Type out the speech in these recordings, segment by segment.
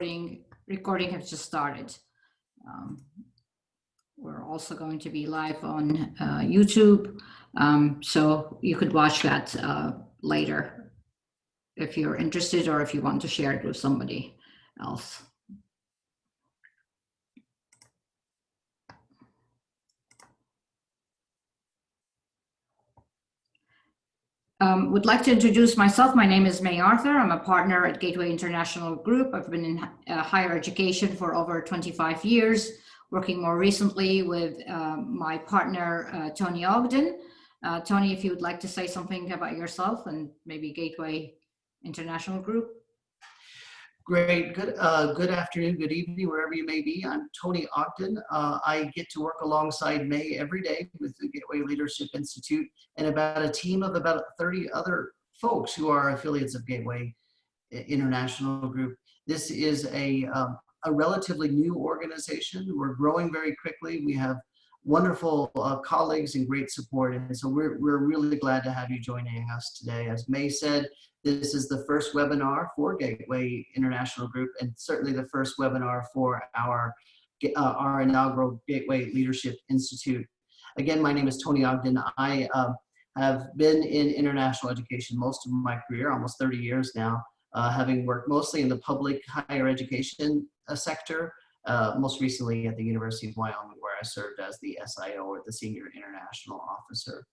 recording has just started. We're also going to be live on YouTube, so you could watch that later if you're interested or if you want to share it with somebody else. Would like to introduce myself. My name is May Arthur. I'm a partner at Gateway International Group. I've been in higher education for over 25 years, working more recently with my partner, Tony Ogden. Tony, if you would like to say something about yourself and maybe Gateway International Group. Great. Good afternoon, good evening, wherever you may be. I'm Tony Ogden. I get to work alongside May every day with the Gateway Leadership Institute and about a team of about 30 other folks who are affiliates of Gateway International Group. This is a relatively new organization. We're growing very quickly. We have wonderful colleagues and great support. And so we're really glad to have you joining us today. As May said, this is the first webinar for Gateway International Group and certainly the first webinar for our inaugural Gateway Leadership Institute. Again, my name is Tony Ogden. I have been in international education most of my career, almost 30 years now, having worked mostly in the public higher education sector, most recently at the University of Wyoming, where I served as the SIO, or the Senior International Officer.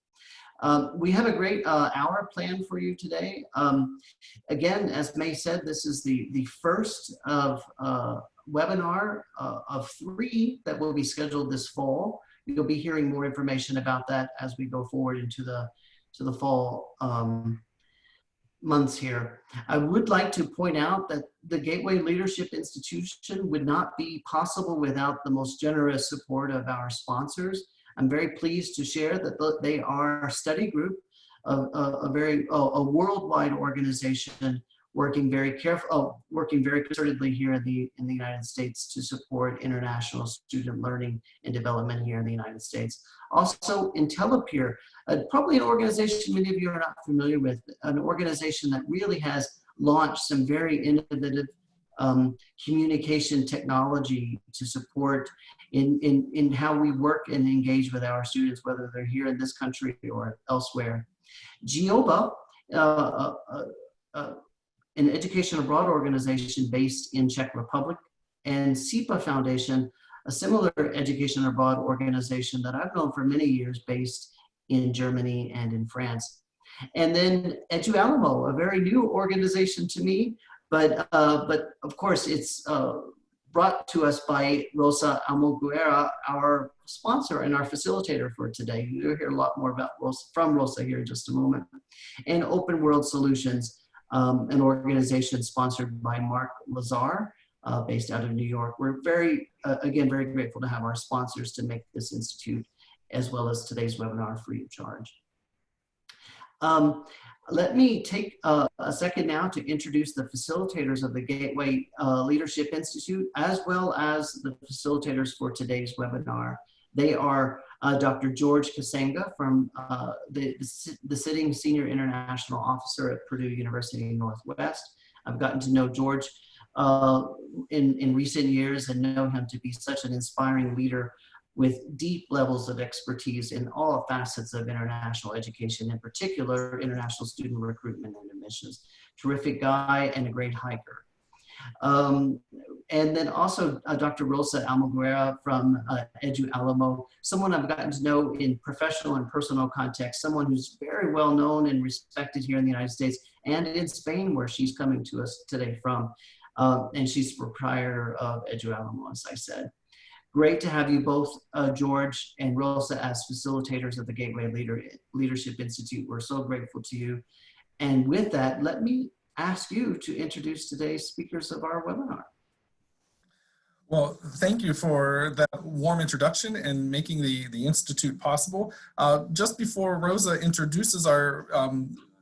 We have a great hour planned for you today. Again, as May said, this is the first of webinar of 3 that will be scheduled this fall. You'll be hearing more information about that as we go forward into the fall months here. I would like to point out that the Gateway Leadership Institution would not be possible without the most generous support of our sponsors. I'm very pleased to share that they are a study group, a worldwide organization working very concertedly here in the United States to support international student learning and development here in the United States. Also, IntelliPeer, probably an organization many of you are not familiar with, an organization that really has launched some very innovative communication technology to support in how we work and engage with our students, whether they're here in this country or elsewhere. GEOBA, an education abroad organization based in Czech Republic, and SIPA Foundation, a similar education abroad organization that I've known for many years based in Germany and in France. And then EduAlamo, a very new organization to me, but of course it's brought to us by Rosa Almoguera, our sponsor and our facilitator for today. You'll hear a lot more about from Rosa here in just a moment. And Open World Solutions, an organization sponsored by Mark Lazar, based out of New York. We're again, very grateful to have our sponsors to make this institute, as well as today's webinar, free of charge. Let me take a second now to introduce the facilitators of the Gateway Leadership Institute, as well as the facilitators for today's webinar. They are Dr. George Kasenga, from the sitting Senior International Officer at Purdue University Northwest. I've gotten to know George in recent years and know him to be such an inspiring leader with deep levels of expertise in all facets of international education, in particular international student recruitment and admissions. Terrific guy and a great hiker. And then also Dr. Rosa Almoguera from EduAlamo, someone I've gotten to know in professional and personal context, someone who's very well known and respected here in the United States and in Spain, where she's coming to us today from. And she's proprietor of EduAlamo, as I said. Great to have you both, George and Rosa, as facilitators of the Gateway Leadership Institute. We're so grateful to you. And with that, let me ask you to introduce today's speakers of our webinar. Well, thank you for that warm introduction and making the Institute possible. Just before Rosa introduces our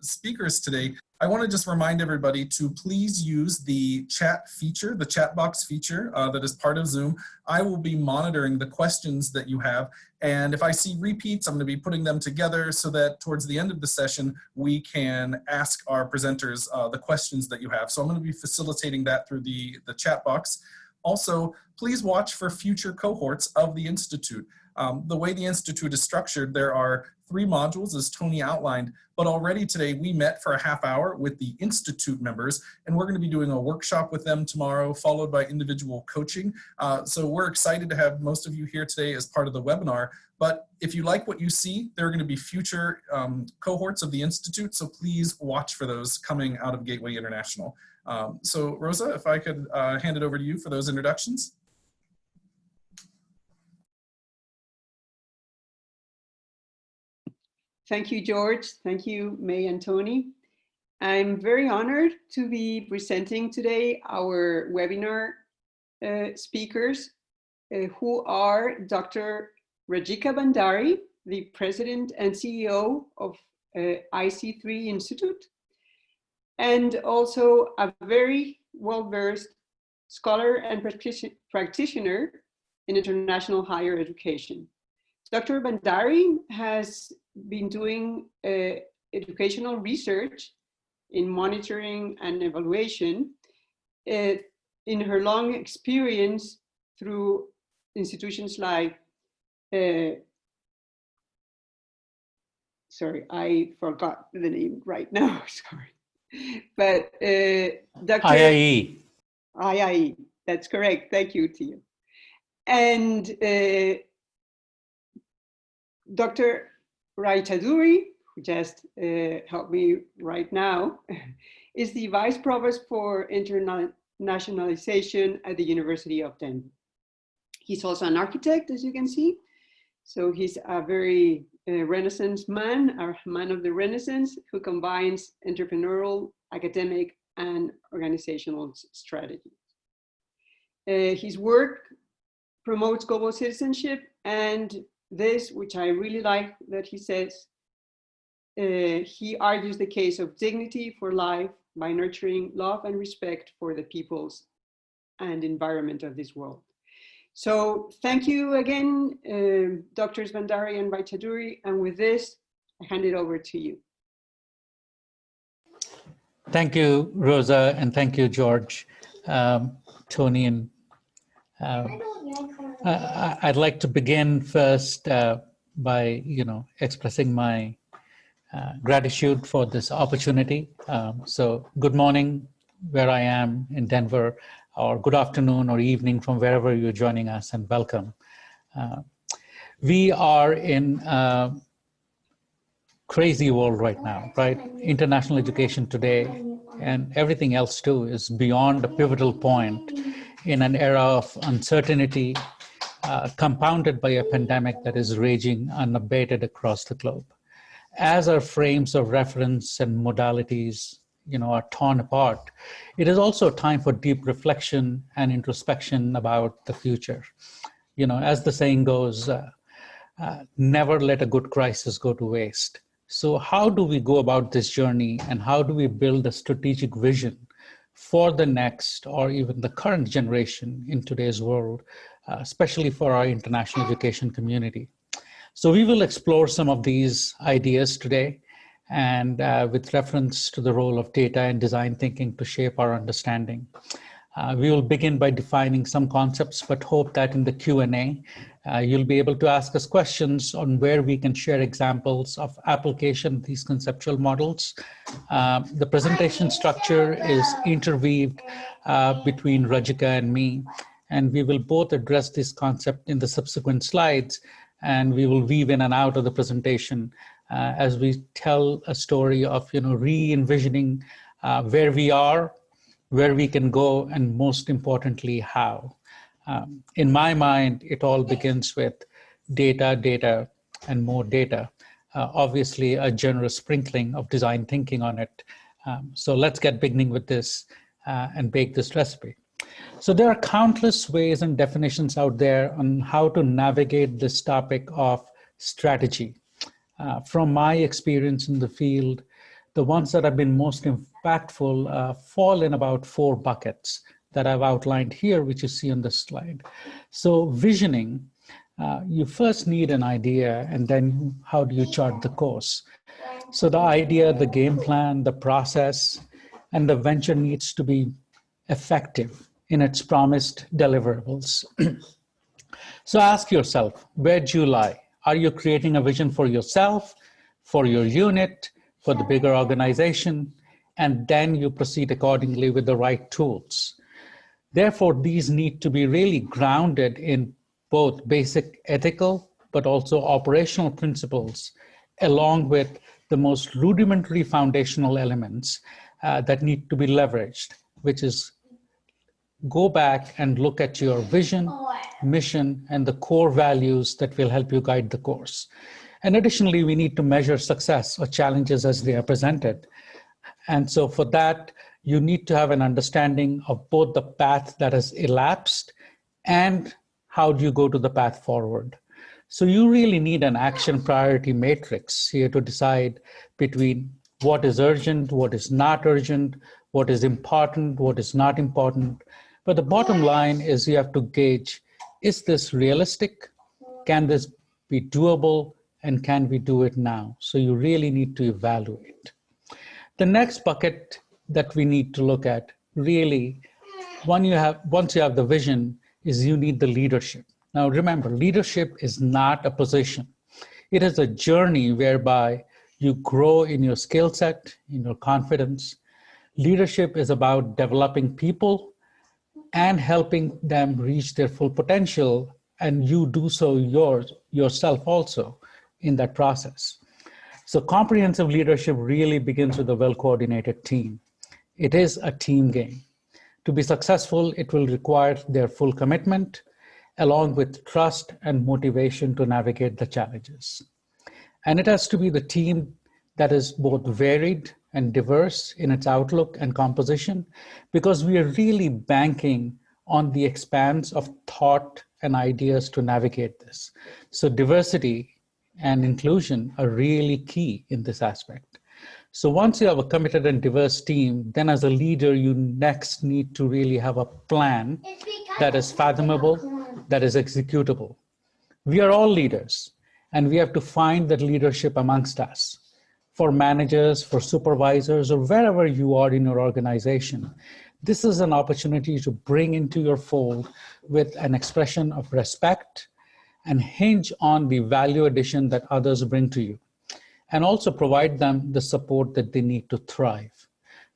speakers today, I want to just remind everybody to please use the chat feature, the chat box feature that is part of Zoom. I will be monitoring the questions that you have, and if I see repeats, I'm going to be putting them together so that towards the end of the session, we can ask our presenters the questions that you have. So I'm going to be facilitating that through the chat box. Also, please watch for future cohorts of the Institute. The way the Institute is structured, there are 3 modules as Tony outlined, but already today we met for a half hour with the Institute members, and we're going to be doing a workshop with them tomorrow, followed by individual coaching. So we're excited to have most of you here today as part of the webinar, but if you like what you see, there are going to be future cohorts of the Institute, so please watch for those coming out of Gateway International. So Rosa, if I could hand it over to you for those introductions. Thank you, George. Thank you, May and Tony. I'm very honored to be presenting today our webinar speakers, who are Dr. Rajika Bhandari, the President and CEO of IC3 Institute, and also a very well-versed scholar and practitioner in international higher education. Dr. Bhandari has been doing educational research in monitoring and evaluation in her long experience through institutions like, sorry, I forgot the name right now, sorry. But Dr. IIE. IIE, that's correct. Thank you, Tia. And Dr. Rai Chaudhuri, who just helped me right now, is the Vice Provost for Internationalization at the University of Denver. He's also an architect, as you can see. So he's a very Renaissance man, a man of the Renaissance, who combines entrepreneurial, academic, and organizational strategies. His work promotes global citizenship, and this, which I really like that he says, he argues the case of dignity for life by nurturing love and respect for the peoples and environment of this world. So thank you again, Drs. Bhandari and Rai-Chaudhuri, and with this, I hand it over to you. Thank you, Rosa, and thank you, George, Tony, and I'd like to begin first by, expressing my gratitude for this opportunity. So good morning, where I am in Denver, or good afternoon or evening from wherever you're joining us, and welcome. We are in a crazy world right now, right? International education today and everything else too is beyond a pivotal point in an era of uncertainty, compounded by a pandemic that is raging unabated across the globe. As our frames of reference and modalities are torn apart, it is also time for deep reflection and introspection about the future. As the saying goes, never let a good crisis go to waste. So how do we go about this journey, and how do we build a strategic vision for the next or even the current generation in today's world, especially for our international education community? So we will explore some of these ideas today, and with reference to the role of data and design thinking to shape our understanding. We will begin by defining some concepts, but hope that in the Q&A, you'll be able to ask us questions on where we can share examples of application of these conceptual models. The presentation structure is interweaved between Rajika and me, and we will both address this concept in the subsequent slides, and we will weave in and out of the presentation as we tell a story of re-envisioning where we are, where we can go, and most importantly, how. In my mind, it all begins with data, data, and more data. Obviously, a generous sprinkling of design thinking on it. So let's get beginning with this and bake this recipe. So there are countless ways and definitions out there on how to navigate this topic of strategy. From my experience in the field, the ones that have been most impactful fall in about 4 buckets that I've outlined here, which you see on the slide. So visioning, you first need an idea, and then how do you chart the course? So the idea, the game plan, the process, and the venture needs to be effective in its promised deliverables. So ask yourself, where do you lie? Are you creating a vision for yourself, for your unit, for the bigger organization? And then you proceed accordingly with the right tools. Therefore, these need to be really grounded in both basic ethical, but also operational principles, along with the most rudimentary foundational elements that need to be leveraged, which is go back and look at your vision, mission, and the core values that will help you guide the course. And additionally, we need to measure success or challenges as they are presented. And so for that, you need to have an understanding of both the path that has elapsed and how do you go to the path forward. So you really need an action priority matrix here to decide between what is urgent, what is not urgent, what is important, what is not important. But the bottom line is you have to gauge, is this realistic? Can this be doable? And can we do it now? So you really need to evaluate. The next bucket that we need to look at really, once you have the vision, is you need the leadership. Now remember, leadership is not a position. It is a journey whereby you grow in your skill set, in your confidence. Leadership is about developing people and helping them reach their full potential, and you do so yourself also in that process. So comprehensive leadership really begins with a well-coordinated team. It is a team game. To be successful, it will require their full commitment, along with trust and motivation to navigate the challenges. And it has to be the team that is both varied and diverse in its outlook and composition, because we are really banking on the expanse of thought and ideas to navigate this. So diversity and inclusion are really key in this aspect. So once you have a committed and diverse team, then as a leader, you next need to really have a plan that is fathomable, that is executable. We are all leaders, and we have to find that leadership amongst us. For managers, for supervisors, or wherever you are in your organization, this is an opportunity to bring into your fold with an expression of respect and hinge on the value addition that others bring to you, and also provide them the support that they need to thrive.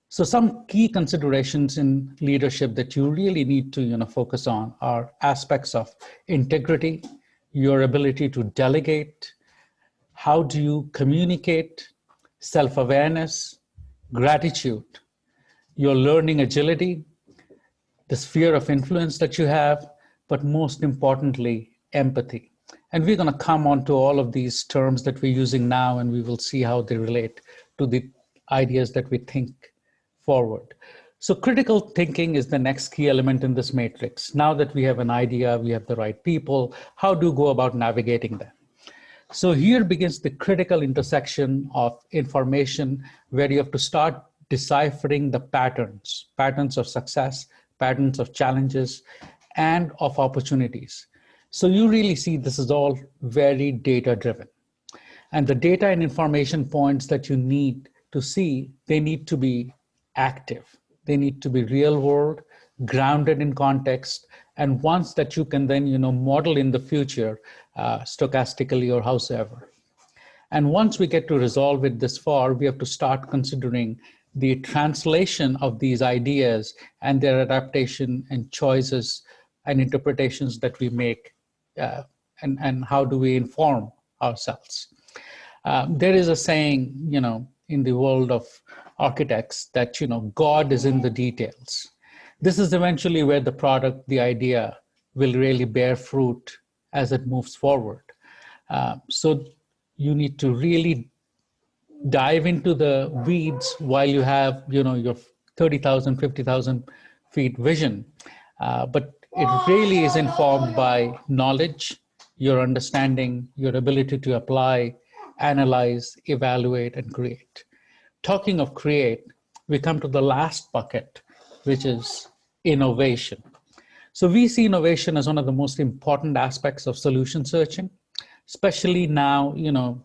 So some key considerations in leadership that you really need to focus on are aspects of integrity, your ability to delegate, how do you communicate, self-awareness, gratitude, your learning agility, the sphere of influence that you have, but most importantly, empathy. And we're going to come on to all of these terms that we're using now, and we will see how they relate to the ideas that we think forward. So critical thinking is the next key element in this matrix. Now that we have an idea, we have the right people, how do you go about navigating them? So here begins the critical intersection of information where you have to start deciphering the patterns of success, patterns of challenges, and of opportunities. So you really see this is all very data-driven. And the data and information points that you need to see, they need to be active. They need to be real world, grounded in context, and ones that you can then model in the future stochastically or howsoever. And once we get to resolve it this far, we have to start considering the translation of these ideas and their adaptation and choices and interpretations that we make, and how do we inform ourselves. There is a saying, in the world of architects that, God is in the details. This is eventually where the product, the idea, will really bear fruit as it moves forward. So you need to really dive into the weeds while you have, your 30,000, 50,000 feet vision. But it really is informed by knowledge, your understanding, your ability to apply, analyze, evaluate, and create. talking of create, we come to the last bucket, which is innovation. So we see innovation as one of the most important aspects of solution searching, especially now,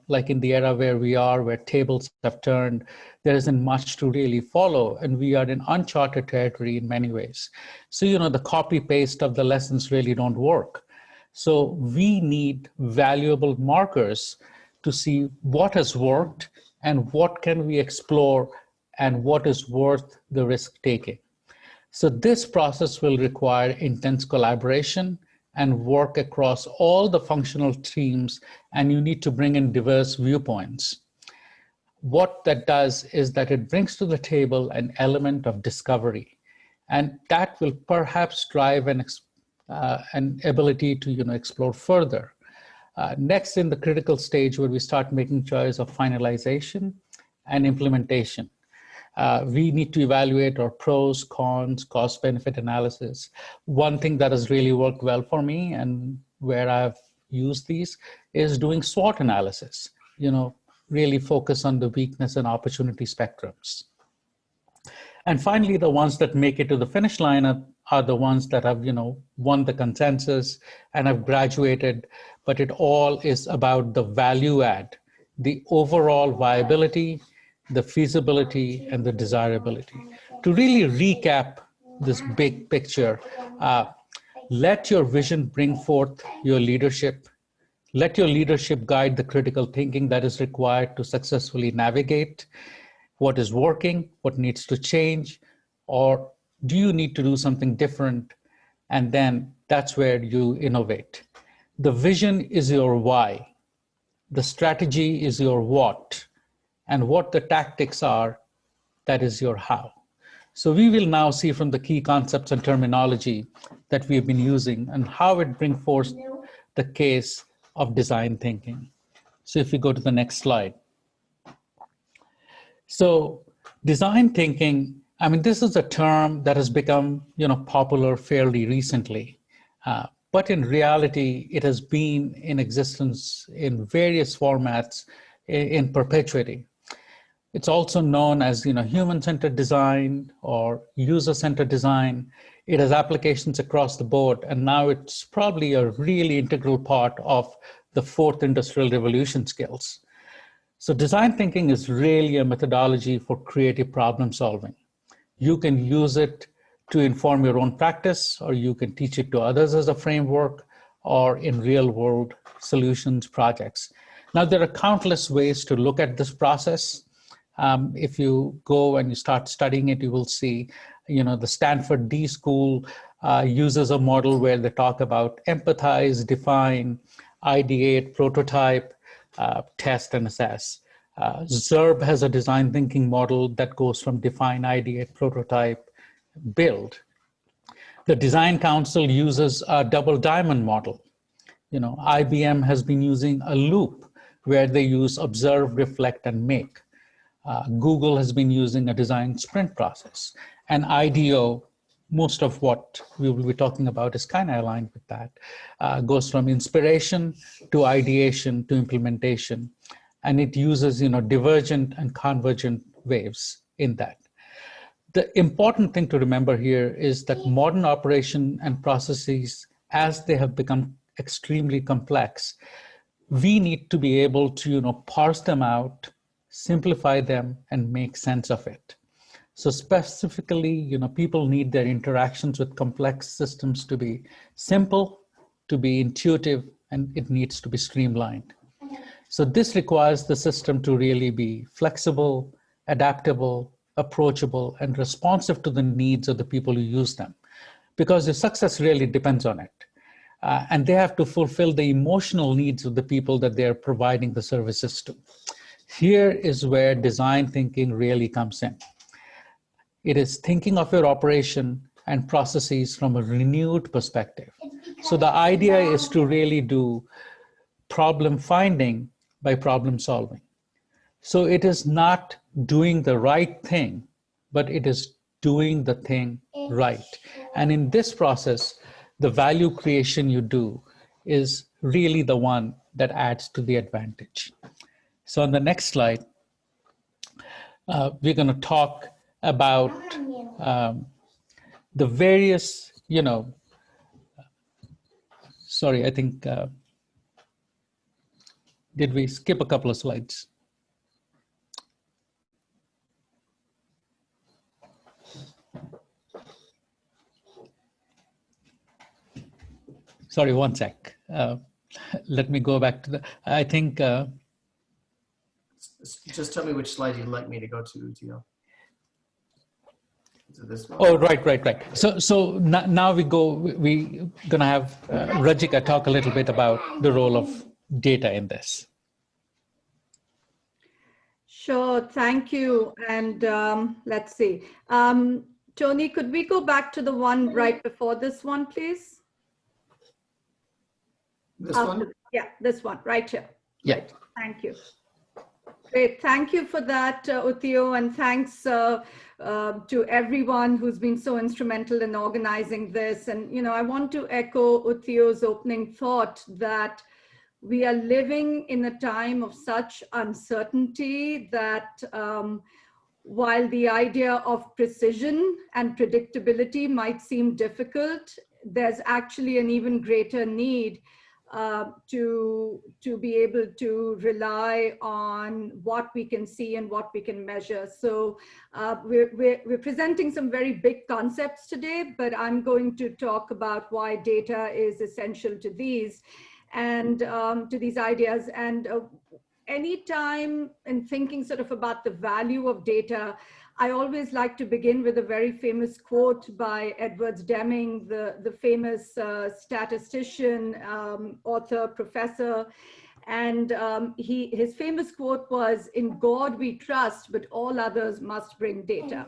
like in the era where we are, where tables have turned, there isn't much to really follow, and we are in uncharted territory in many ways. So, the copy paste of the lessons really don't work. So we need valuable markers to see what has worked and what can we explore and what is worth the risk taking. So this process will require intense collaboration and work across all the functional teams, and you need to bring in diverse viewpoints. What that does is that it brings to the table an element of discovery, and that will perhaps drive an ability to explore further. Next, in the critical stage where we start making choice of finalization and implementation. We need to evaluate our pros, cons, cost-benefit analysis. One thing that has really worked well for me and where I've used these is doing SWOT analysis, really focus on the weakness and opportunity spectrums. And finally, the ones that make it to the finish line are the ones that have, won the consensus and have graduated, but it all is about the value add, the overall viability, the feasibility, and the desirability. To really recap this big picture, let your vision bring forth your leadership. Let your leadership guide the critical thinking that is required to successfully navigate what is working, what needs to change, or do you need to do something different? And then that's where you innovate. The vision is your why. The strategy is your what. And what the tactics are, that is your how. So we will now see from the key concepts and terminology that we've been using and how it brings forth the case of design thinking. So if we go to the next slide. So design thinking, this is a term that has become popular fairly recently. But in reality, it has been in existence in various formats in perpetuity. It's also known as human-centered design or user-centered design. It has applications across the board, and now it's probably a really integral part of the fourth industrial revolution skills. So design thinking is really a methodology for creative problem solving. You can use it to inform your own practice, or you can teach it to others as a framework, or in real-world solutions projects. Now, there are countless ways to look at this process. If you go and you start studying it, you will see, the Stanford D School uses a model where they talk about empathize, define, ideate, prototype, test, and assess. Zerb has a design thinking model that goes from define, ideate, prototype, build. The Design Council uses a double diamond model. IBM has been using a loop where they use observe, reflect, and make. Google has been using a design sprint process. And IDEO, most of what we will be talking about is kind of aligned with that. Goes from inspiration to ideation to implementation. And it uses divergent and convergent waves in that. The important thing to remember here is that modern operation and processes, as they have become extremely complex, we need to be able to parse them out, simplify them, and make sense of it. So specifically, people need their interactions with complex systems to be simple, to be intuitive, and it needs to be streamlined. So this requires the system to really be flexible, adaptable, approachable, and responsive to the needs of the people who use them, because the success really depends on it. And they have to fulfill the emotional needs of the people that they're providing the services to. Here is where design thinking really comes in. It is thinking of your operation and processes from a renewed perspective. So the idea is to really do problem finding by problem solving. So it is not doing the right thing, but it is doing the thing right. And in this process, the value creation you do is really the one that adds to the advantage. So on the next slide, we're going to talk about the various, sorry, I think, did we skip a couple of slides? Sorry, one sec. Let me go back to the, I think. Just tell me which slide you'd like me to go to, Theo. Is it this one? Oh, right. So now we're gonna have Rajika talk a little bit about the role of data in this. Sure, thank you. And let's see. Tony, could we go back to the one right before this one, please? This one? Yeah, this one, right here. Yeah. Right. Thank you. Great, thank you for that, Uthio, and thanks to everyone who's been so instrumental in organizing this. And, I want to echo Uthio's opening thought that we are living in a time of such uncertainty that while the idea of precision and predictability might seem difficult, there's actually an even greater need to be able to rely on what we can see and what we can measure. So we're presenting some very big concepts today, but I'm going to talk about why data is essential to these and to these ideas. And anytime in thinking sort of about the value of data, I always like to begin with a very famous quote by Edwards Deming, the famous statistician, author, professor. And his famous quote was, "In God we trust, but all others must bring data."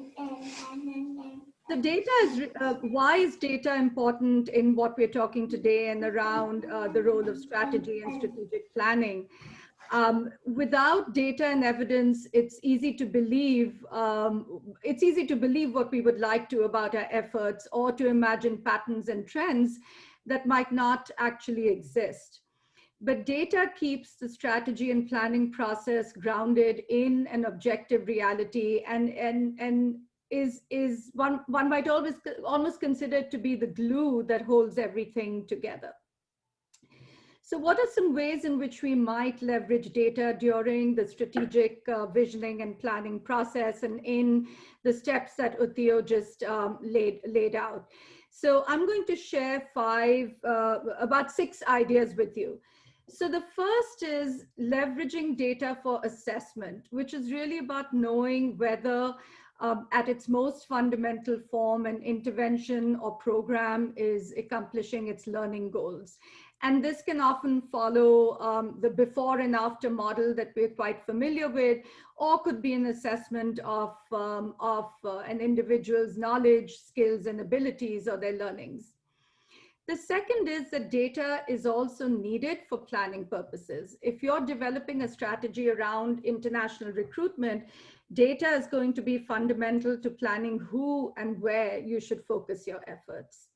The data is, why is data important in what we're talking today and around the role of strategy and strategic planning? Without data and evidence, it's easy to believe what we would like to about our efforts, or to imagine patterns and trends that might not actually exist. But data keeps the strategy and planning process grounded in an objective reality, and is one might almost consider to be the glue that holds everything together. So what are some ways in which we might leverage data during the strategic visioning and planning process, and in the steps that Uthio just laid out? So I'm going to share about 6 ideas with you. So the first is leveraging data for assessment, which is really about knowing whether at its most fundamental form, an intervention or program is accomplishing its learning goals. And this can often follow the before and after model that we're quite familiar with, or could be an assessment of an individual's knowledge, skills, and abilities, or their learnings. The second is that data is also needed for planning purposes. If you're developing a strategy around international recruitment, data is going to be fundamental to planning who and where you should focus your efforts.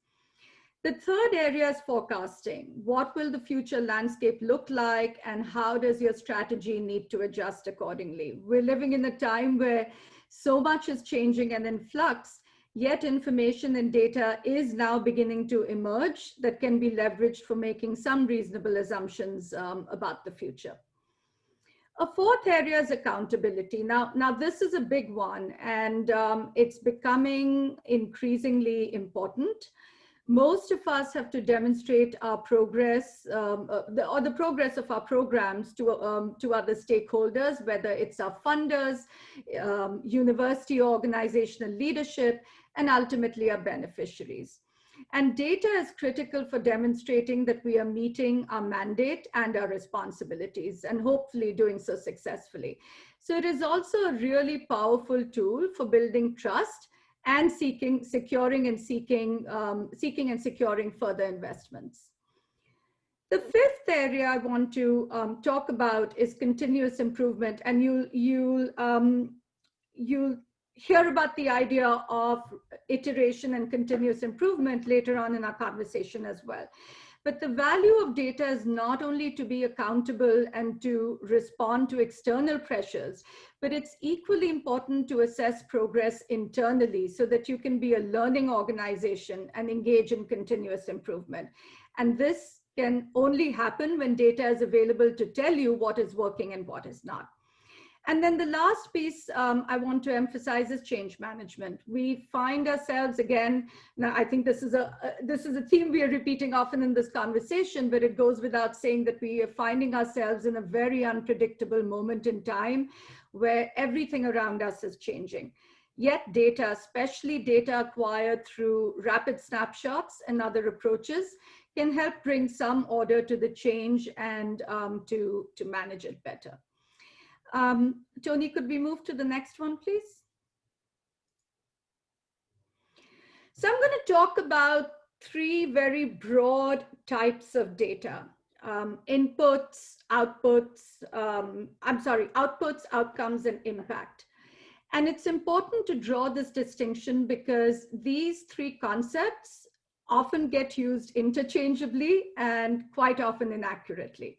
The third area is forecasting. What will the future landscape look like, and how does your strategy need to adjust accordingly? We're living in a time where so much is changing and in flux, yet information and data is now beginning to emerge that can be leveraged for making some reasonable assumptions about the future. A fourth area is accountability. Now this is a big one, and it's becoming increasingly important. Most of us have to demonstrate our progress or the progress of our programs to other stakeholders, whether it's our funders, university organizational leadership, and ultimately our beneficiaries. And data is critical for demonstrating that we are meeting our mandate and our responsibilities, and hopefully doing so successfully. So it is also a really powerful tool for building trust and securing and securing further investments. The fifth area I want to talk about is continuous improvement, and you'll hear about the idea of iteration and continuous improvement later on in our conversation as well. But the value of data is not only to be accountable and to respond to external pressures, but it's equally important to assess progress internally so that you can be a learning organization and engage in continuous improvement. And this can only happen when data is available to tell you what is working and what is not. And then the last piece I want to emphasize is change management. We find ourselves again, now I think this is a theme we are repeating often in this conversation, but it goes without saying that we are finding ourselves in a very unpredictable moment in time where everything around us is changing. Yet data, especially data acquired through rapid snapshots and other approaches, can help bring some order to the change and to manage it better. Tony, could we move to the next one, please? So I'm going to talk about three very broad types of data. Outputs, outcomes, and impact. And it's important to draw this distinction because these three concepts often get used interchangeably and quite often inaccurately.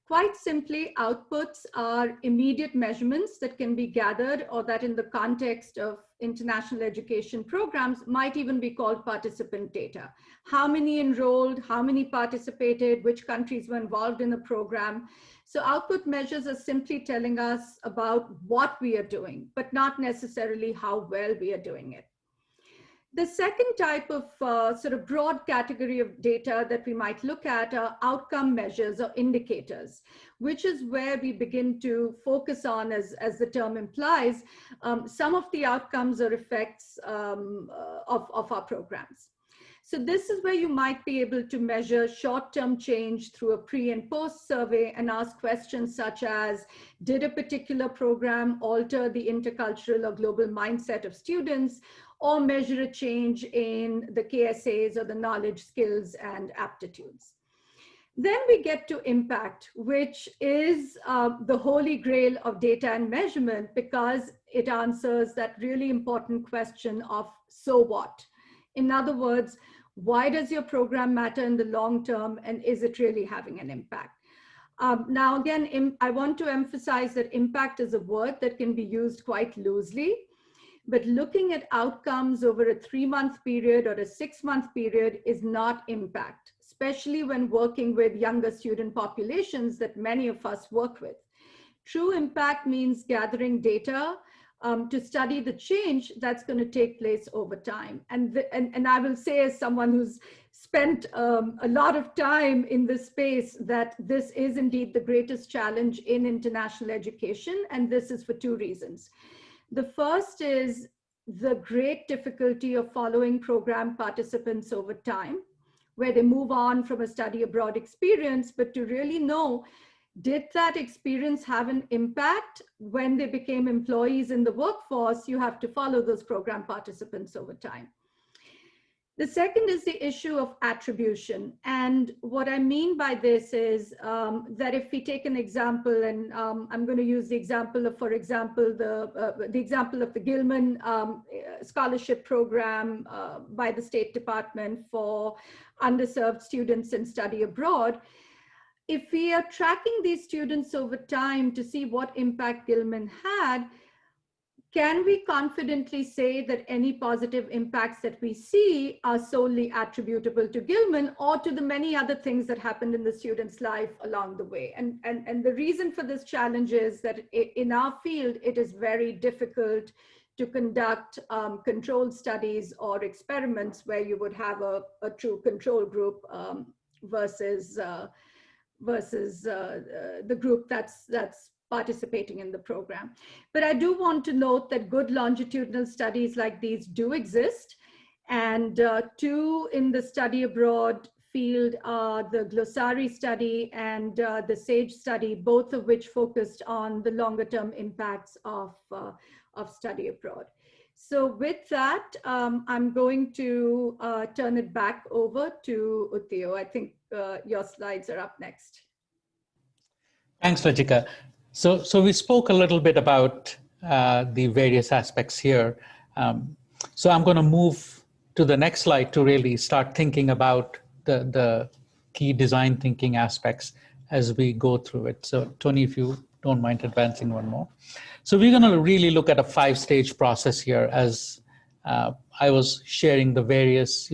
Quite simply, outputs are immediate measurements that can be gathered or that in the context of international education programs might even be called participant data. How many enrolled, how many participated, which countries were involved in the program. So output measures are simply telling us about what we are doing, but not necessarily how well we are doing it. The second type of sort of broad category of data that we might look at are outcome measures or indicators, which is where we begin to focus on, as the term implies, some of the outcomes or effects of our programs. So this is where you might be able to measure short-term change through a pre and post survey and ask questions such as, did a particular program alter the intercultural or global mindset of students, or measure a change in the KSAs or the knowledge, skills, and aptitudes. Then we get to impact, which is the holy grail of data and measurement because it answers that really important question of so what? In other words, why does your program matter in the long term and is it really having an impact? Now again, I want to emphasize that impact is a word that can be used quite loosely. But looking at outcomes over a 3-month period or a 6-month period is not impact, especially when working with younger student populations that many of us work with. True impact means gathering data to study the change that's going to take place over time. And I will say, as someone who's spent a lot of time in this space, that this is indeed the greatest challenge in international education, and this is for 2 reasons. The first is the great difficulty of following program participants over time, where they move on from a study abroad experience, but to really know, did that experience have an impact when they became employees in the workforce? You have to follow those program participants over time. The second is the issue of attribution. And what I mean by this is that if we take an example, and I'm going to use the example of, for example, the example of the Gilman scholarship program by the State Department for underserved students in study abroad. If we are tracking these students over time to see what impact Gilman had, can we confidently say that any positive impacts that we see are solely attributable to Gilman or to the many other things that happened in the student's life along the way? And the reason for this challenge is that in our field, it is very difficult to conduct controlled studies or experiments where you would have a true control group versus the group that's participating in the program. But I do want to note that good longitudinal studies like these do exist. And 2 in the study abroad field are the Glossary study and the SAGE study, both of which focused on the longer term impacts of study abroad. So with that, I'm going to turn it back over to Uthio. I think your slides are up next. Thanks, Rajika. So we spoke a little bit about the various aspects here. So I'm going to move to the next slide to really start thinking about the key design thinking aspects as we go through it. So Tony, if you don't mind advancing one more. So we're going to really look at a 5-stage process here as I was sharing the various,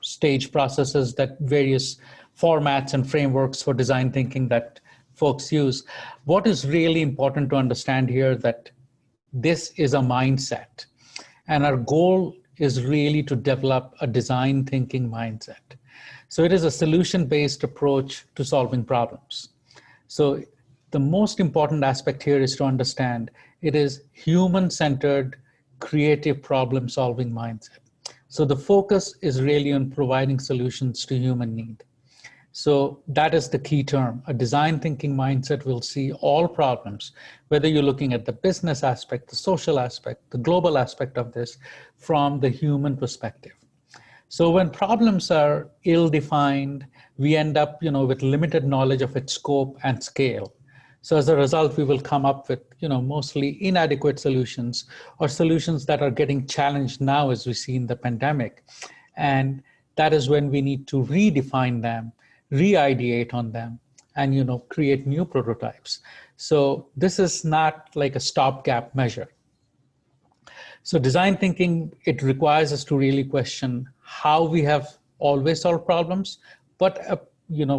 stage processes, that various formats and frameworks for design thinking that folks use. What is really important to understand here that this is a mindset, and our goal is really to develop a design thinking mindset. So it is a solution-based approach to solving problems. So the most important aspect here is to understand it is human-centered, creative problem-solving mindset. So the focus is really on providing solutions to human need. So that is the key term. A design thinking mindset will see all problems, whether you're looking at the business aspect, the social aspect, the global aspect of this, from the human perspective. So when problems are ill-defined, we end up, with limited knowledge of its scope and scale. So as a result, we will come up with, mostly inadequate solutions, or solutions that are getting challenged now as we see in the pandemic. And that is when we need to redefine them, re-ideate on them, and, create new prototypes. So this is not like a stopgap measure. So design thinking, it requires us to really question how we have always solved problems, but,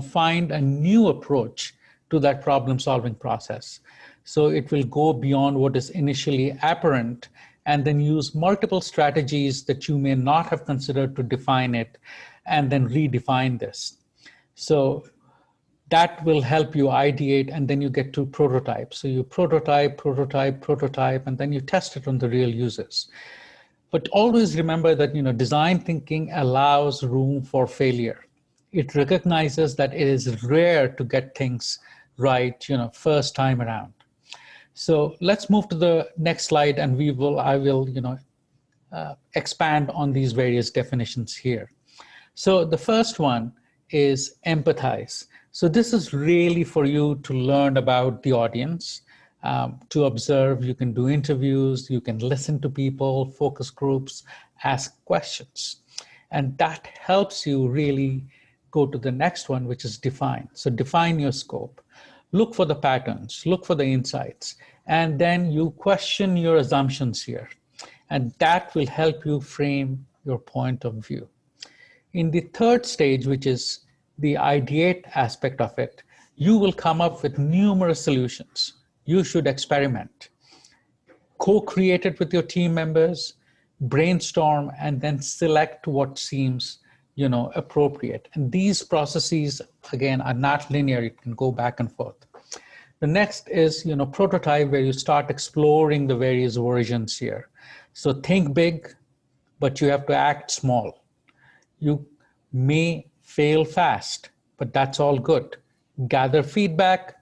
find a new approach to that problem-solving process. So it will go beyond what is initially apparent, and then use multiple strategies that you may not have considered to define it, and then redefine this. So that will help you ideate, and then you get to prototype. So you prototype, and then you test it on the real users. But always remember that, design thinking allows room for failure. It recognizes that it is rare to get things right, first time around. So let's move to the next slide, and I will expand on these various definitions here. So the first one is empathize. So this is really for you to learn about the audience, to observe. You can do interviews, you can listen to people, focus groups, ask questions. And that helps you really go to the next one, which is define. So define your scope. Look for the patterns, look for the insights, and then you question your assumptions here. And that will help you frame your point of view. In the third stage, which is the ideate aspect of it, you will come up with numerous solutions. You should experiment, co-create it with your team members, brainstorm, and then select what seems appropriate. And these processes, again, are not linear. It can go back and forth. The next is, prototype, where you start exploring the various versions here. So think big, but you have to act small. You may fail fast, but that's all good. Gather feedback,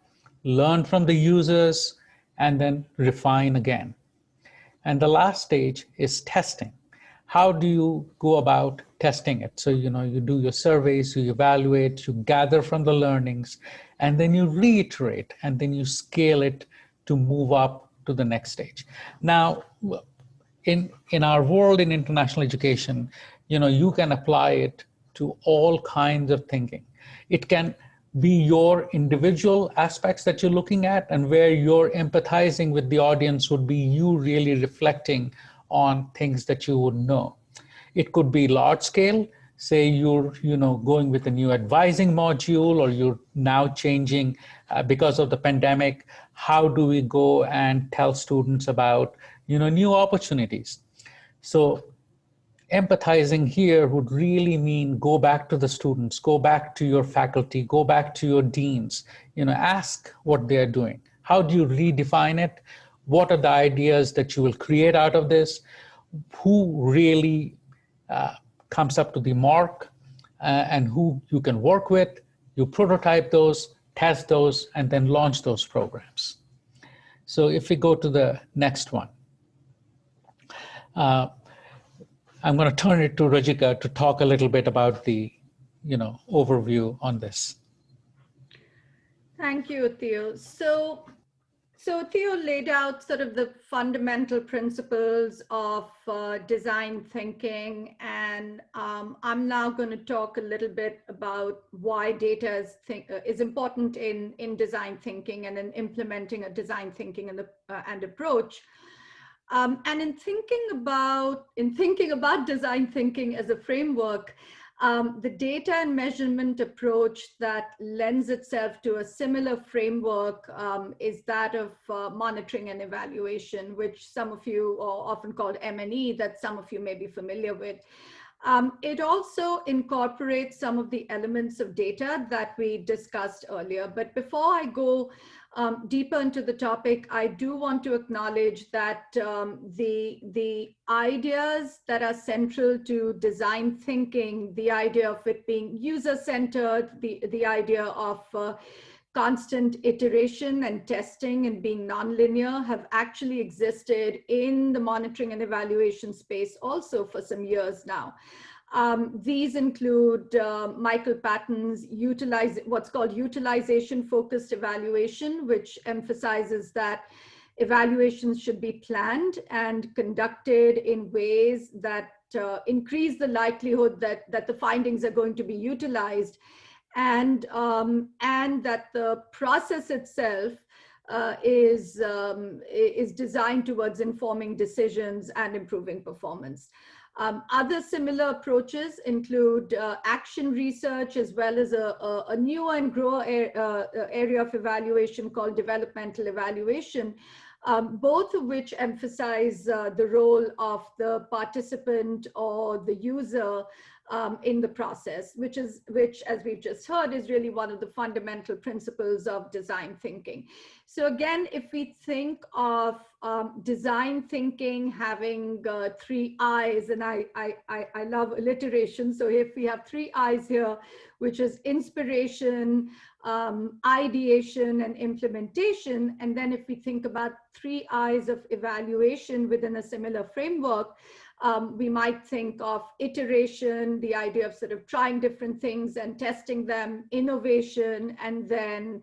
learn from the users, and then refine again. And the last stage is testing. How do you go about testing it? So, you do your surveys, you evaluate, you gather from the learnings, and then you reiterate, and then you scale it to move up to the next stage. Now, in our world, in international education, you can apply it to all kinds of thinking. It can be your individual aspects that you're looking at, and where you're empathizing with the audience would be you really reflecting on things that you would know. It could be large scale. Say you're going with a new advising module, or you're now changing because of the pandemic. How do we go and tell students about new opportunities? So empathizing here would really mean go back to the students, go back to your faculty, go back to your deans, ask what they're doing. How do you redefine it? What are the ideas that you will create out of this? Who really comes up to the mark, and who you can work with? You prototype those, test those, and then launch those programs. So if we go to the next one, I'm going to turn it to Rajika to talk a little bit about the overview on this. Thank you, Theo. So Theo laid out sort of the fundamental principles of design thinking, and and I'm now going to talk a little bit about why data is important in design thinking and in implementing a design thinking and approach. And in thinking about design thinking as a framework, the data and measurement approach that lends itself to a similar framework is that of monitoring and evaluation, which some of you are often called M&E, that some of you may be familiar with. It also incorporates some of the elements of data that we discussed earlier. But before I go deeper into the topic, I do want to acknowledge that the ideas that are central to design thinking, the idea of it being user-centered, the idea of constant iteration and testing and being nonlinear have actually existed in the monitoring and evaluation space also for some years now. These include Michael Patton's what's called utilization-focused evaluation, which emphasizes that evaluations should be planned and conducted in ways that increase the likelihood that the findings are going to be utilized, and that the process itself is designed towards informing decisions and improving performance. Other similar approaches include action research, as well as a newer and growing area of evaluation called developmental evaluation, both of which emphasize the role of the participant or the user in the process, which, as we've just heard, is really one of the fundamental principles of design thinking. So again, if we think of design thinking having 3 I's, and I love alliteration, so if we have 3 I's here, which is inspiration, ideation, and implementation, and then if we think about 3 I's of evaluation within a similar framework, we might think of iteration, the idea of sort of trying different things and testing them, innovation, and then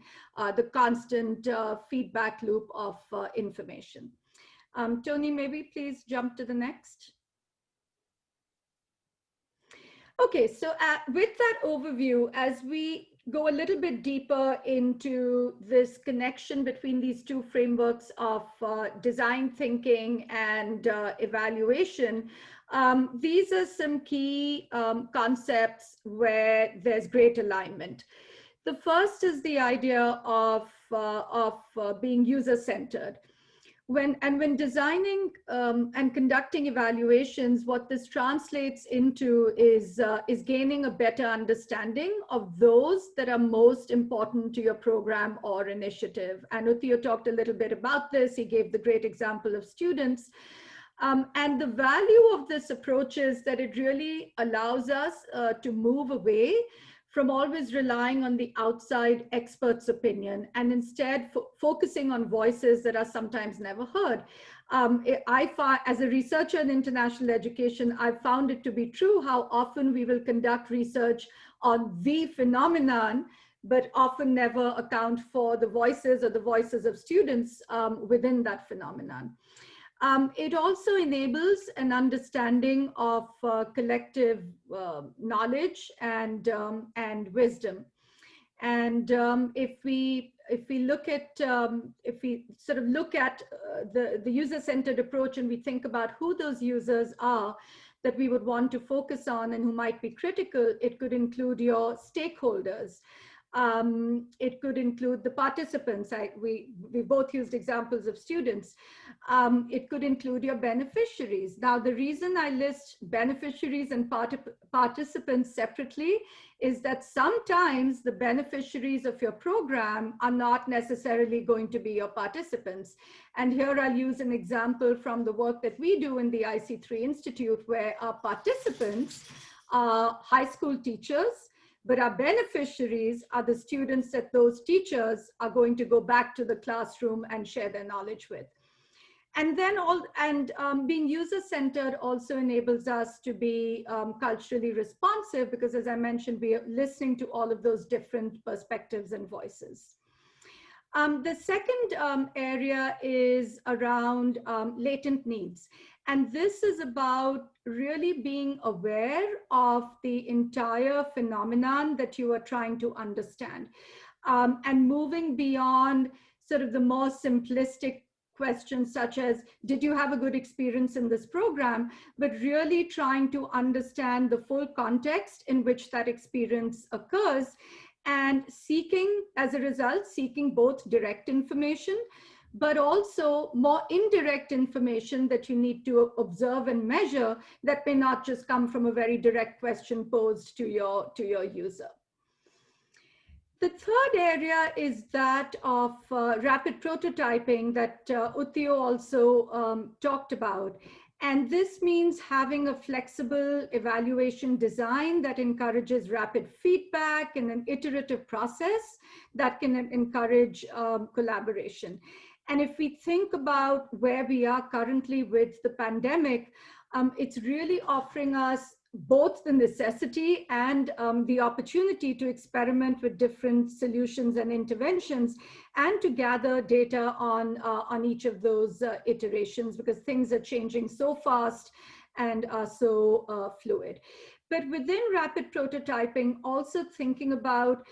the constant feedback loop of information. Tony, maybe please jump to the next. Okay, so with that overview, as we go a little bit deeper into this connection between these two frameworks of design thinking and evaluation, these are some key concepts where there's great alignment. The first is the idea of being user-centered. When designing and conducting evaluations, what this translates into is gaining a better understanding of those that are most important to your program or initiative. And Uthio talked a little bit about this. He gave the great example of students. And the value of this approach is that it really allows us to move away from always relying on the outside expert's opinion, and instead focusing on voices that are sometimes never heard. As a researcher in international education, I've found it to be true how often we will conduct research on the phenomenon, but often never account for the voices or the voices of students within that phenomenon. It also enables an understanding of collective knowledge and wisdom. And if we sort of look at the user-centered approach and we think about who those users are that we would want to focus on and who might be critical, it could include your stakeholders. It could include the participants. We both used examples of students. It could include your beneficiaries. Now, the reason I list beneficiaries and participants separately is that sometimes the beneficiaries of your program are not necessarily going to be your participants. And here I'll use an example from the work that we do in the IC3 Institute, where our participants are high school teachers, but our beneficiaries are the students that those teachers are going to go back to the classroom and share their knowledge with. And then being user-centered also enables us to be culturally responsive, because as I mentioned, we are listening to all of those different perspectives and voices. The second area is around latent needs. And this is about really being aware of the entire phenomenon that you are trying to understand, and moving beyond sort of the more simplistic questions such as, did you have a good experience in this program? But really trying to understand the full context in which that experience occurs, and seeking, as a result, seeking both direct information, but also more indirect information that you need to observe and measure that may not just come from a very direct question posed to your user. The third area is that of rapid prototyping that Uthio also talked about. And this means having a flexible evaluation design that encourages rapid feedback and an iterative process that can encourage collaboration. And if we think about where we are currently with the pandemic, it's really offering us both the necessity and the opportunity to experiment with different solutions and interventions, and to gather data on each of those iterations, because things are changing so fast and are so fluid. But within rapid prototyping, also thinking about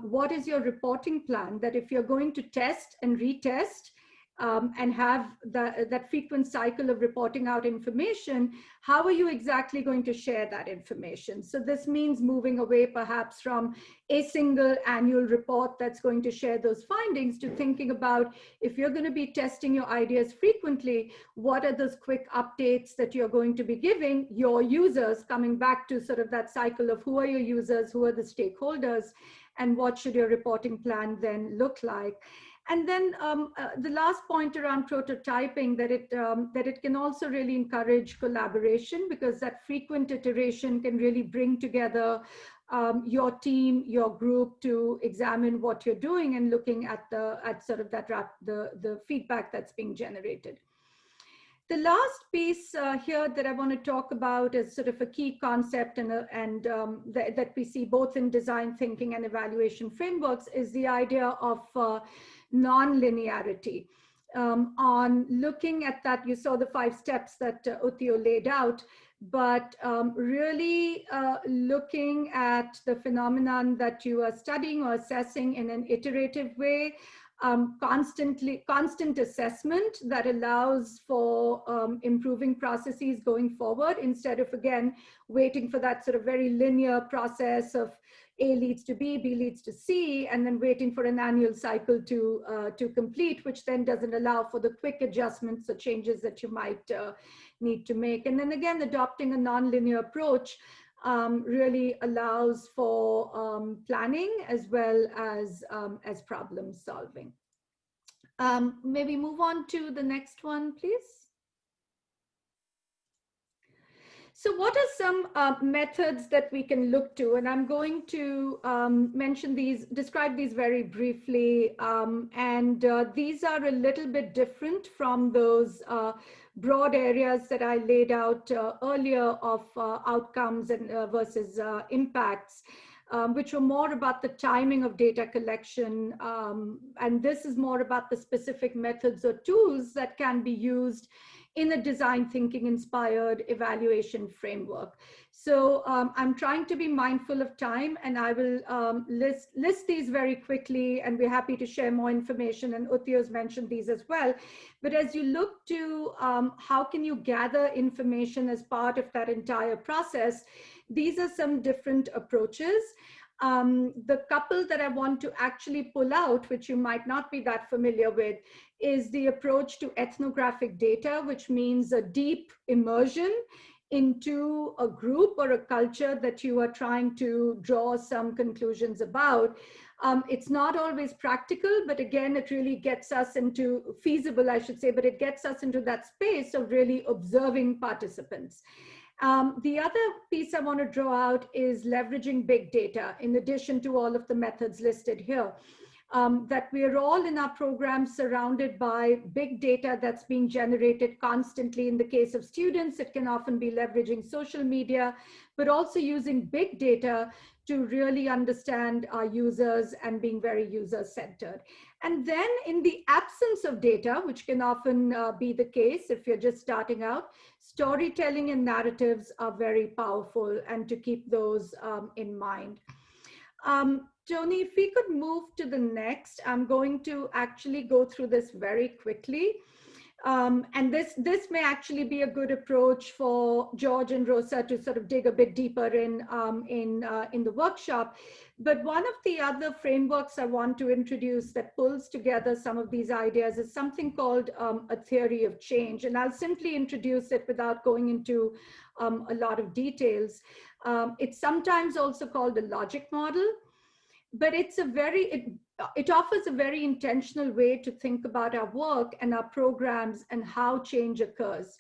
what is your reporting plan, that if you're going to test and retest, and have that frequent cycle of reporting out information, how are you exactly going to share that information? So this means moving away perhaps from a single annual report that's going to share those findings, to thinking about, if you're going to be testing your ideas frequently, what are those quick updates that you're going to be giving your users, coming back to sort of that cycle of who are your users, who are the stakeholders, and what should your reporting plan then look like? And then the last point around prototyping, that it can also really encourage collaboration, because that frequent iteration can really bring together your team, your group, to examine what you're doing and looking at sort of the feedback that's being generated. The last piece here that I want to talk about is sort of a key concept that we see both in design thinking and evaluation frameworks, is the idea of non-linearity. On looking at that, you saw the 5 steps that Uthio laid out, but really looking at the phenomenon that you are studying or assessing in an iterative way, constant assessment that allows for improving processes going forward, instead of, again, waiting for that sort of very linear process of A leads to B, B leads to C, and then waiting for an annual cycle to complete, which then doesn't allow for the quick adjustments or changes that you might need to make. And then again, adopting a nonlinear approach really allows for planning as well as problem solving. Maybe move on to the next one, please. So what are some methods that we can look to? And I'm going to describe these very briefly. These are a little bit different from those broad areas that I laid out earlier of outcomes and versus impacts, which were more about the timing of data collection. And this is more about the specific methods or tools that can be used in a design thinking inspired evaluation framework. So I'm trying to be mindful of time, and I will list these very quickly, and we're happy to share more information, and Uthio's mentioned these as well. But as you look to how can you gather information as part of that entire process, these are some different approaches. The couple that I want to actually pull out, which you might not be that familiar with, is the approach to ethnographic data, which means a deep immersion into a group or a culture that you are trying to draw some conclusions about. It's not always practical, but again, it really gets us into feasible, I should say, but it gets us into that space of really observing participants. The other piece I want to draw out is leveraging big data, in addition to all of the methods listed here. that we're all in our programs surrounded by big data that's being generated constantly. In the case of students, it can often be leveraging social media, but also using big data to really understand our users and being very user-centered. And then in the absence of data, which can often be the case if you're just starting out, storytelling and narratives are very powerful, and to keep those in mind. Tony, if we could move to the next, I'm going to actually go through this very quickly. And this may actually be a good approach for George and Rosa to sort of dig a bit deeper in the workshop. But one of the other frameworks I want to introduce that pulls together some of these ideas is something called a theory of change. And I'll simply introduce it without going into a lot of details. It's sometimes also called a logic model, but it's it offers a very intentional way to think about our work and our programs and how change occurs.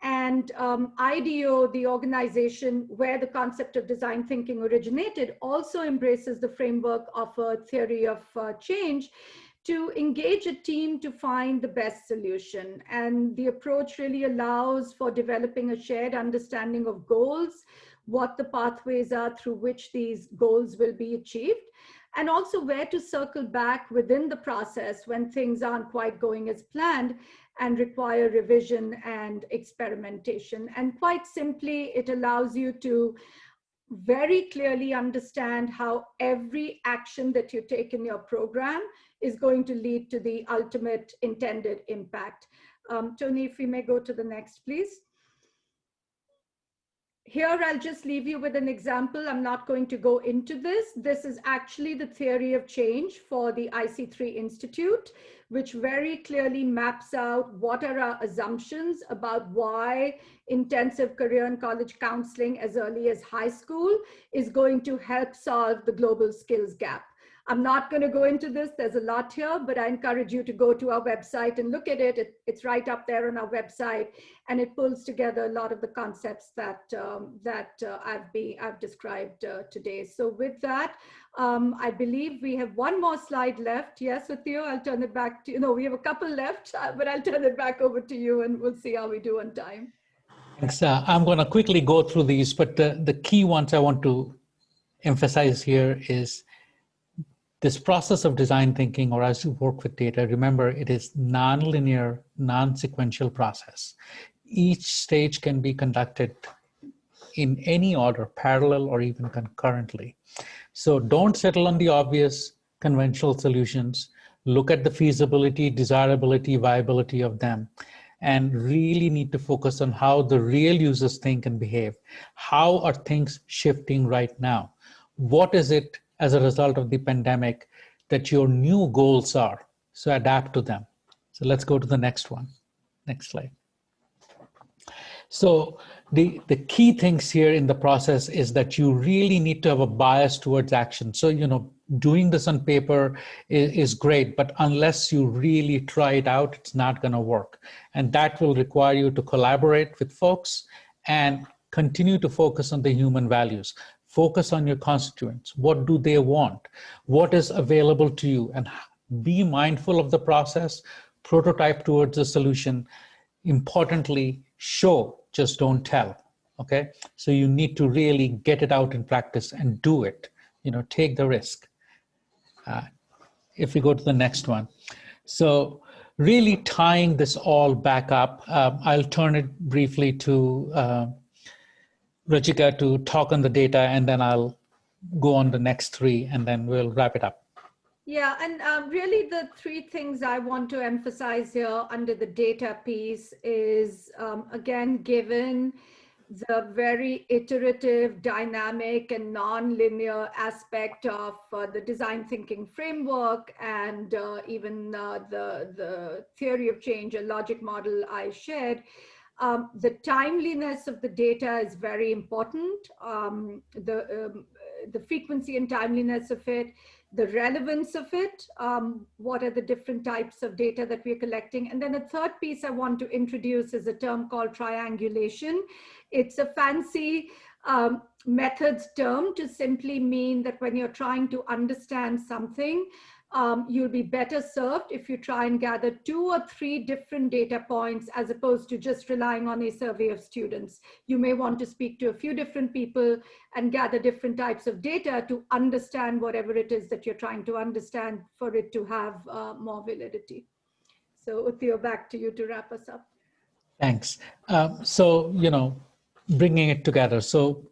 And IDEO, the organization where the concept of design thinking originated, also embraces the framework of a theory of change to engage a team to find the best solution. And the approach really allows for developing a shared understanding of goals, what the pathways are through which these goals will be achieved, and also where to circle back within the process when things aren't quite going as planned and require revision and experimentation. And quite simply, it allows you to very clearly understand how every action that you take in your program is going to lead to the ultimate intended impact. Tony, if we may go to the next, please. Here, I'll just leave you with an example. I'm not going to go into this. This is actually the theory of change for the IC3 Institute, which very clearly maps out what are our assumptions about why intensive career and college counseling as early as high school is going to help solve the global skills gap. I'm not going to go into this. There's a lot here, but I encourage you to go to our website and look at it. It's right up there on our website, and it pulls together a lot of the concepts that I've described today. So with that, I believe we have one more slide left. Yes, Theo, I'll turn it back to you. No, we have a couple left, but I'll turn it back over to you, and we'll see how we do on time. Thanks. I'm going to quickly go through these, but the key ones I want to emphasize here is this process of design thinking, or as you work with data, remember it is non-linear, non-sequential process. Each stage can be conducted in any order, parallel or even concurrently. So don't settle on the obvious conventional solutions. Look at the feasibility, desirability, viability of them, and really need to focus on how the real users think and behave. How are things shifting right now? What is it as a result of the pandemic that your new goals are? So adapt to them. So let's go to the next one. Next slide. So the key things here in the process is that you really need to have a bias towards action. So, doing this on paper is great, but unless you really try it out, it's not going to work. And that will require you to collaborate with folks and continue to focus on the human values. Focus on your constituents. What do they want? What is available to you? And be mindful of the process, prototype towards a solution. Importantly, show, just don't tell, okay? So you need to really get it out in practice and do it, take the risk. If we go to the next one. So really tying this all back up, I'll turn it briefly to Ruchika to talk on the data, and then I'll go on the next three, and then we'll wrap it up. Yeah, and really the three things I want to emphasize here under the data piece is, again, given the very iterative, dynamic, and non-linear aspect of the design thinking framework, and even the theory of change, a logic model I shared, the timeliness of the data is very important. The frequency and timeliness of it, the relevance of it, what are the different types of data that we're collecting. And then a third piece I want to introduce is a term called triangulation. It's a fancy methods term to simply mean that when you're trying to understand something, you'll be better served if you try and gather 2 or 3 different data points as opposed to just relying on a survey of students. You may want to speak to a few different people and gather different types of data to understand whatever it is that you're trying to understand for it to have more validity. So Uthio, back to you to wrap us up. Thanks. So, bringing it together. So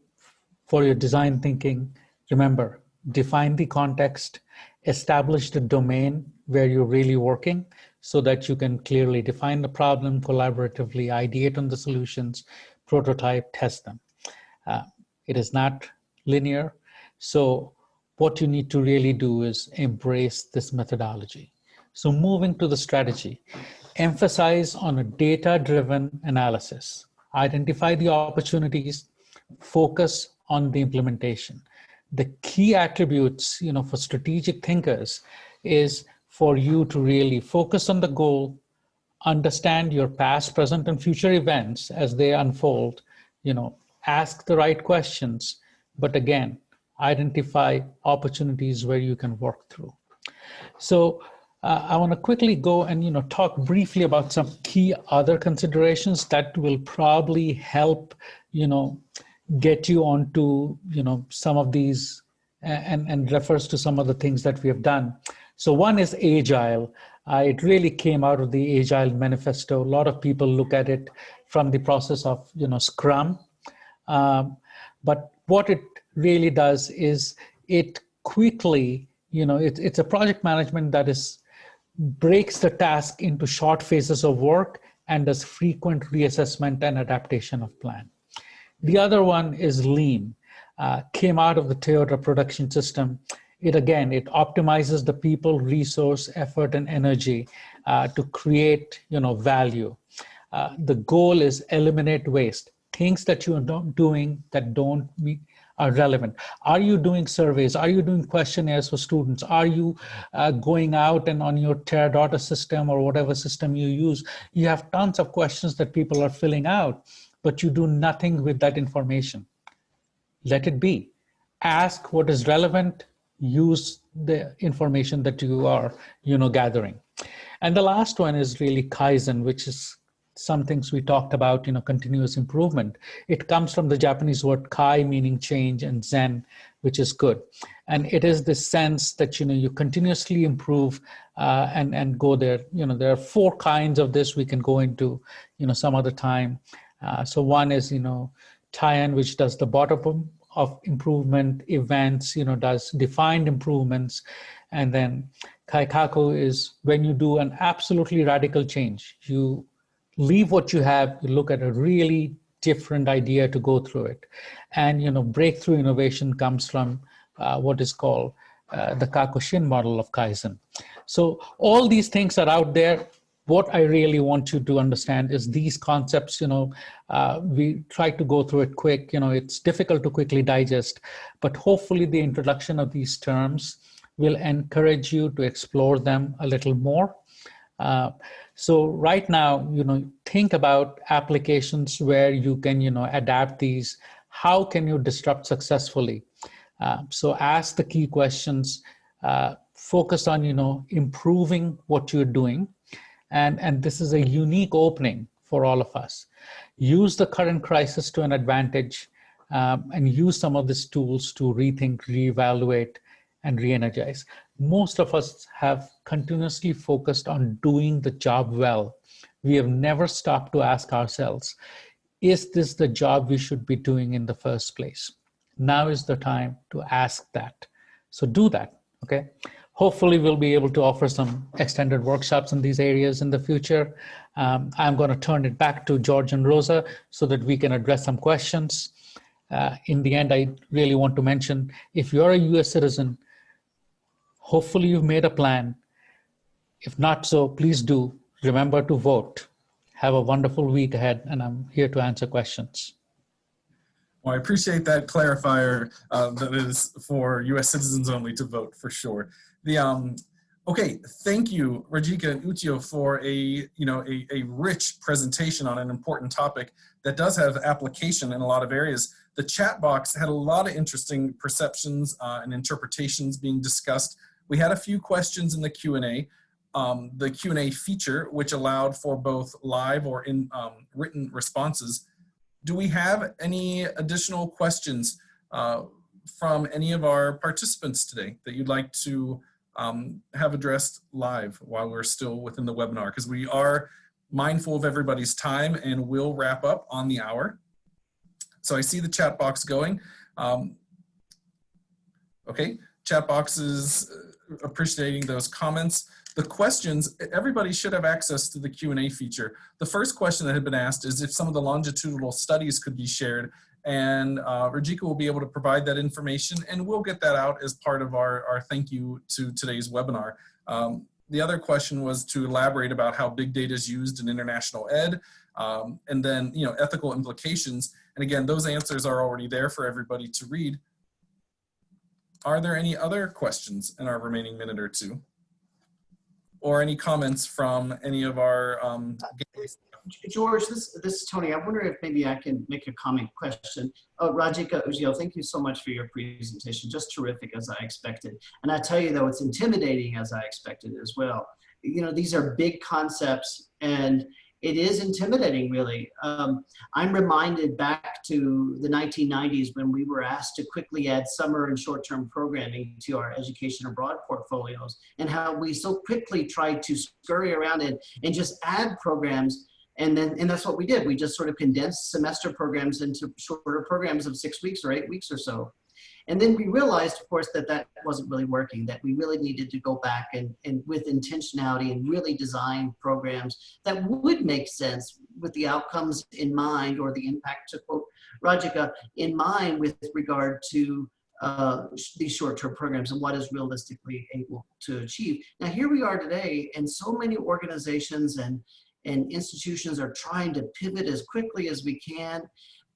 for your design thinking, remember, define the context, establish the domain where you're really working so that you can clearly define the problem, collaboratively ideate on the solutions, prototype, test them. It is not linear. So what you need to really do is embrace this methodology. So moving to the strategy, emphasize on a data-driven analysis, identify the opportunities, focus on the implementation. The key attributes, for strategic thinkers is for you to really focus on the goal, understand your past, present, and future events as they unfold, ask the right questions, but again, identify opportunities where you can work through. So I want to quickly go and talk briefly about some key other considerations that will probably help get you onto some of these and refers to some of the things that we have done. So one is Agile. It really came out of the Agile manifesto. A lot of people look at it from the process of Scrum, but what it really does is it quickly it's a project management that breaks the task into short phases of work and does frequent reassessment and adaptation of plan. The other one is Lean, came out of the Toyota production system. It optimizes the people, resource, effort, and energy to create value. The goal is eliminate waste, things that you are not doing that don't are relevant. Are you doing surveys? Are you doing questionnaires for students? Are you going out and on your Teradata system or whatever system you use, you have tons of questions that people are filling out, but you do nothing with that information. Let it be. Ask what is relevant, use the information that you are gathering. And the last one is really Kaizen, which is some things we talked about, continuous improvement. It comes from the Japanese word kai, meaning change, and zen, which is good. And it is the sense that, you continuously improve and go there. There are 4 kinds of this we can go into, some other time. So one is, Taian, which does the bottom of improvement events, does defined improvements. And then Kaikaku is when you do an absolutely radical change. You leave what you have, you look at a really different idea to go through it. And, breakthrough innovation comes from what is called the Kakushin model of Kaizen. So all these things are out there. What I really want you to understand is these concepts, we try to go through it quick, it's difficult to quickly digest, but hopefully the introduction of these terms will encourage you to explore them a little more. So right now, think about applications where you can, adapt these. How can you disrupt successfully? So ask the key questions, focus on, improving what you're doing. And this is a unique opening for all of us. Use the current crisis to an advantage and use some of these tools to rethink, reevaluate, and re-energize. Most of us have continuously focused on doing the job well. We have never stopped to ask ourselves, is this the job we should be doing in the first place? Now is the time to ask that. So do that, okay? Hopefully we'll be able to offer some extended workshops in these areas in the future. I'm going to turn it back to George and Rosa so that we can address some questions. In the end, I really want to mention, if you're a US citizen, hopefully you've made a plan. If not so, please do. Remember to vote. Have a wonderful week ahead, and I'm here to answer questions. Well, I appreciate that clarifier that is for US citizens only to vote, for sure. Okay, thank you, Rajika and Uthio, for a rich presentation on an important topic that does have application in a lot of areas. The chat box had a lot of interesting perceptions and interpretations being discussed We had a few questions in the Q&A. The Q&A feature, which allowed for both live or in written responses. Do we have any additional questions from any of our participants today that you'd like to have addressed live while we're still within the webinar? Because we are mindful of everybody's time and will wrap up on the hour. So I see the chat box going. Okay, chat box is appreciating those comments. The questions, everybody should have access to the Q&A feature. The first question that had been asked is if some of the longitudinal studies could be shared, and Rajika will be able to provide that information, and we'll get that out as part of our thank you to today's webinar. The other question was to elaborate about how big data is used in international ed, and then ethical implications. And again, those answers are already there for everybody to read. Are there any other questions in our remaining minute or two? Or any comments from any of our George, this is Tony. I wonder if maybe I can make a comment question. Rajika Ujjal, thank you so much for your presentation. Just terrific as I expected. And I tell you though, it's intimidating as I expected as well. These are big concepts and it is intimidating really. I'm reminded back to the 1990s when we were asked to quickly add summer and short-term programming to our education abroad portfolios and how we so quickly tried to scurry around and just add programs. And that's what we did. We just sort of condensed semester programs into shorter programs of 6 weeks or 8 weeks or so. And then we realized, of course, that wasn't really working, that we really needed to go back and with intentionality and really design programs that would make sense with the outcomes in mind, or the impact, to quote Rajika, in mind with regard to these short-term programs and what is realistically able to achieve. Now, here we are today, and so many organizations and institutions are trying to pivot as quickly as we can.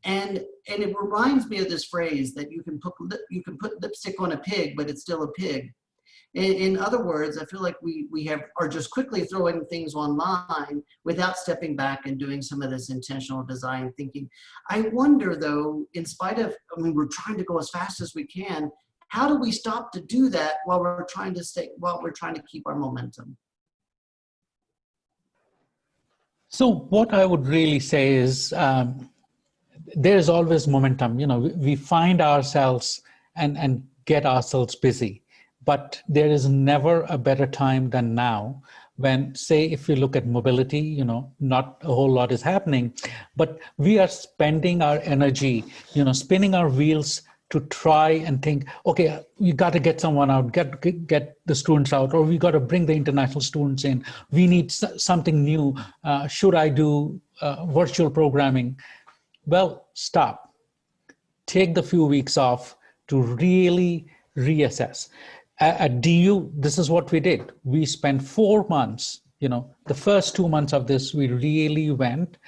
And it reminds me of this phrase that you can put lipstick on a pig, but it's still a pig. In other words, I feel like we are just quickly throwing things online without stepping back and doing some of this intentional design thinking. I wonder though, in spite of, we're trying to go as fast as we can, how do we stop to do that while we're trying to keep our momentum? So what I would really say is, there is always momentum. We find ourselves and get ourselves busy, but there is never a better time than now when, say, if you look at mobility, not a whole lot is happening, but we are spending our energy, spinning our wheels to try and think, okay, we got to get someone out, get the students out, or we got to bring the international students in. We need something new. Should I do virtual programming? Well, stop. Take the few weeks off to really reassess. At DU, this is what we did. We spent 4 months, the first 2 months of this, we really went,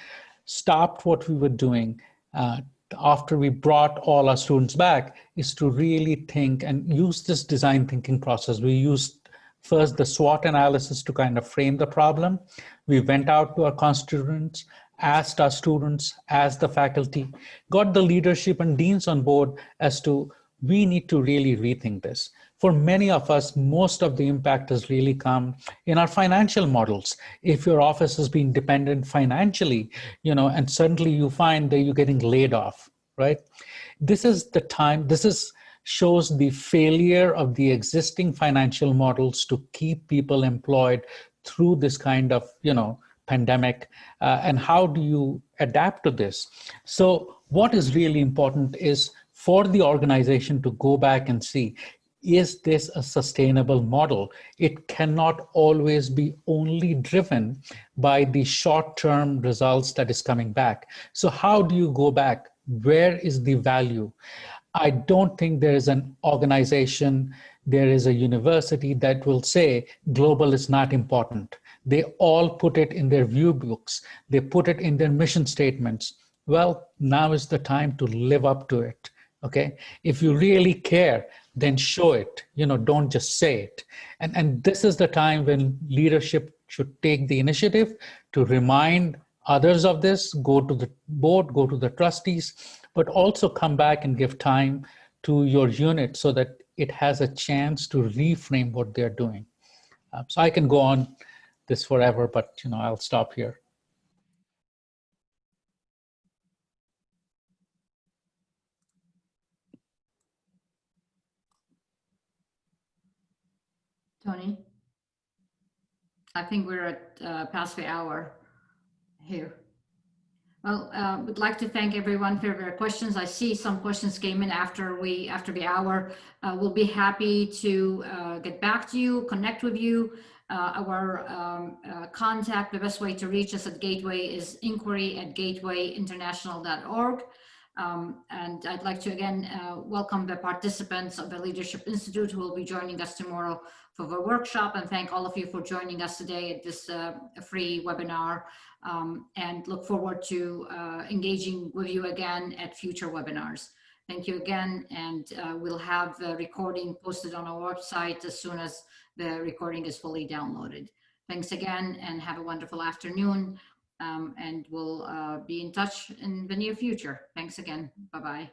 stopped what we were doing after we brought all our students back, is to really think and use this design thinking process. We used first the SWOT analysis to kind of frame the problem. We went out to our constituents, asked our students, asked the faculty, got the leadership and deans on board as to, we need to really rethink this. For many of us, most of the impact has really come in our financial models. If your office has been dependent financially, and suddenly you find that you're getting laid off, right? This is the time, shows the failure of the existing financial models to keep people employed through this kind of, pandemic, and how do you adapt to this? So what is really important is for the organization to go back and see, is this a sustainable model? It cannot always be only driven by the short-term results that is coming back. So how do you go back? Where is the value? I don't think there is an organization, there is a university that will say global is not important. They all put it in their view books. They put it in their mission statements. Well, now is the time to live up to it, okay? If you really care, then show it, don't just say it. And this is the time when leadership should take the initiative to remind others of this, go to the board, go to the trustees, but also come back and give time to your unit so that it has a chance to reframe what they're doing. So I can go on this forever, but I'll stop here. Tony? I think we're at past the hour here. Well, would like to thank everyone for their questions. I see some questions came in after the hour. We'll be happy to get back to you, connect with you. Our contact, the best way to reach us at Gateway is inquiry@gatewayinternational.org. And I'd like to again welcome the participants of the Leadership Institute who will be joining us tomorrow for the workshop, and thank all of you for joining us today at this free webinar, and look forward to engaging with you again at future webinars. Thank you again, and we'll have the recording posted on our website as soon as the recording is fully downloaded. Thanks again, and have a wonderful afternoon, and we'll be in touch in the near future. Thanks again. Bye-bye.